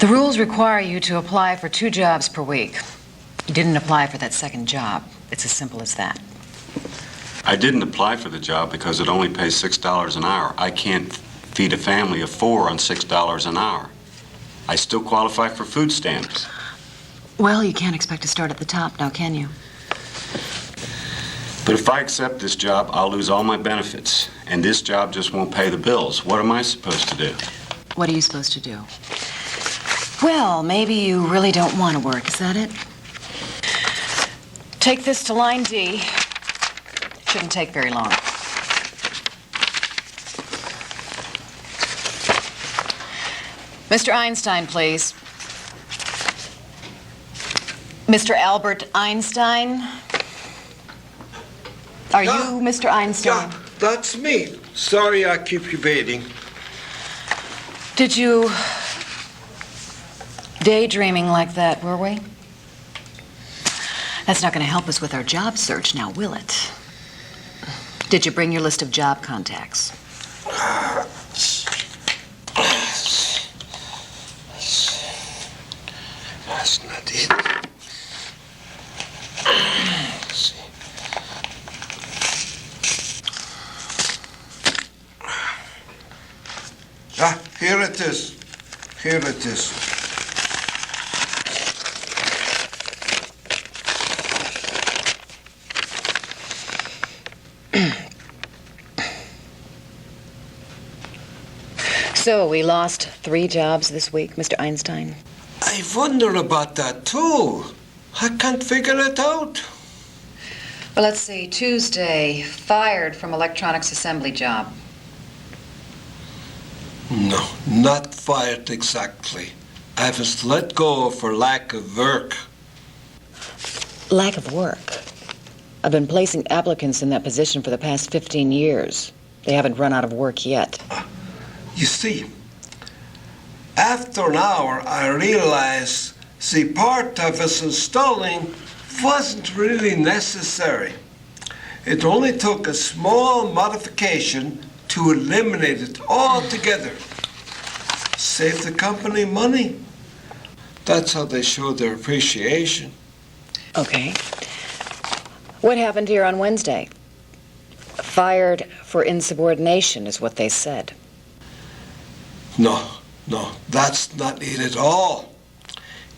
The rules require you to apply for 2 jobs per week. You didn't apply for that second job. It's as simple as that. I didn't apply for the job because it only pays $6 an hour. I can't feed a family of 4 on $6 an hour. I still qualify for food stamps. Well, you can't expect to start at the top now, can you? But if I accept this job, I'll lose all my benefits. And this job just won't pay the bills. What am I supposed to do? What are you supposed to do? Well, maybe you really don't want to work. Is that it? Take this to line D. Shouldn't take very long. Mr. Einstein, please. Mr. Albert Einstein? Are you Mr. Einstein? Yeah, that's me. Sorry I keep you waiting. Did you daydreaming like that, were we? That's not going to help us with our job search now, will it? Did you bring your list of job contacts? That's not it. Ah, here it is. Here it is. So, we lost 3 jobs this week, Mr. Einstein? I wonder about that, too. I can't figure it out. Well, let's see. Tuesday, fired from electronics assembly job. No, not fired exactly. I was let go for lack of work. Lack of work? I've been placing applicants in that position for the past 15 years. They haven't run out of work yet. You see, after an hour, I realized the part I was installing wasn't really necessary. It only took a small modification to eliminate it altogether. Save the company money. That's how they show their appreciation. Okay. What happened here on Wednesday? Fired for insubordination is what they said. No, that's not it at all.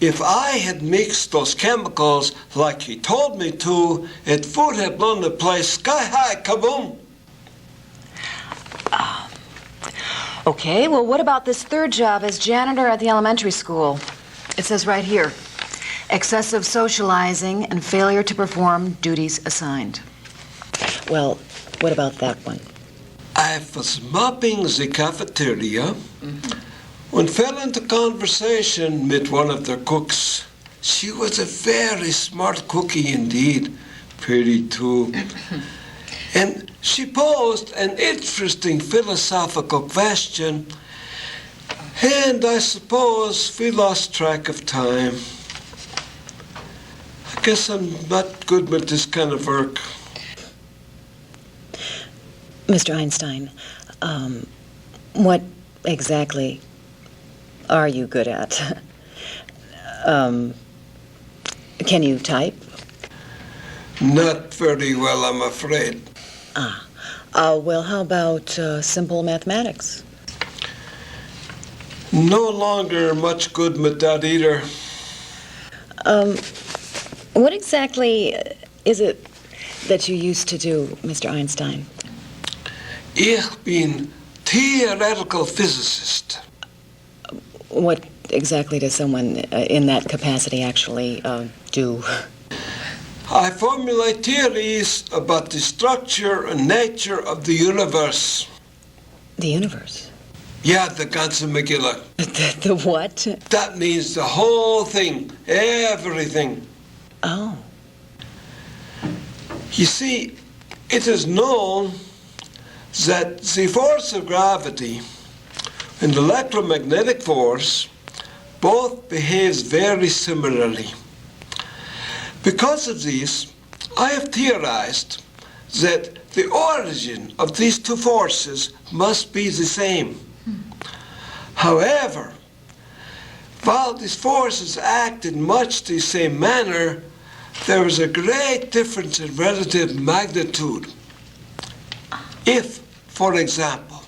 If I had mixed those chemicals like he told me to, it would have blown the place sky high, kaboom. Okay, well, what about this 3rd job as janitor at the elementary school? It says right here, excessive socializing and failure to perform duties assigned. Well, what about that one? I was mopping the cafeteria when fell into conversation with one of their cooks. She was a very smart cookie indeed, pretty too. And she posed an interesting philosophical question, and I suppose we lost track of time. I guess I'm not good with this kind of work. Mr. Einstein, what exactly are you good at? Can you type? Not very well, I'm afraid. Well, how about simple mathematics? No longer much good with that either. What exactly is it that you used to do, Mr. Einstein? Ich bin theoretical physicist. What exactly does someone in that capacity actually do? I formulate theories about the structure and nature of the universe. The universe? Yeah, the ganze Megillah. The what? That means the whole thing, everything. Oh. You see, it is known that the force of gravity and the electromagnetic force both behaves very similarly. Because of this, I have theorized that the origin of these 2 forces must be the same. However, While these forces act in much the same manner, there is a great difference in relative magnitude. If, for example,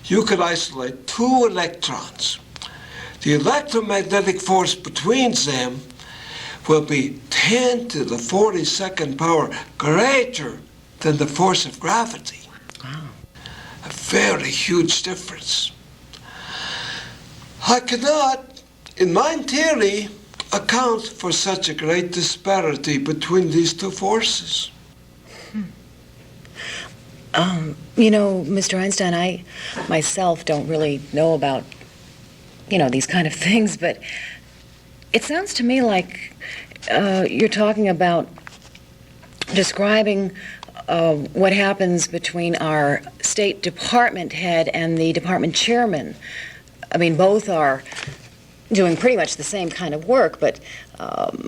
you could isolate two electrons, the electromagnetic force between them will be 10 to the 42nd power greater than the force of gravity. Wow. A very huge difference. I cannot, in my theory, account for such a great disparity between these two forces. You know, Mr. Einstein, I myself don't really know about, these kind of things, but it sounds to me like you're talking about describing what happens between our State Department head and the department chairman. I mean, both are doing pretty much the same kind of work, but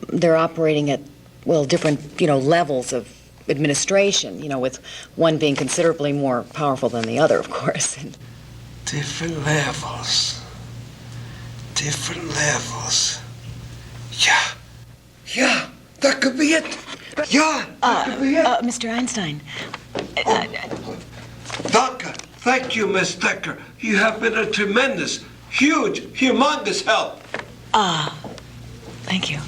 they're operating at, well, different, levels of administration, with one being considerably more powerful than the other, of course. Different levels. Different levels. Yeah, that could be it. Yeah, that could be it. Mr. Einstein. Doctor, thank you, Miss Decker. You have been a tremendous, huge, humongous help. Thank you.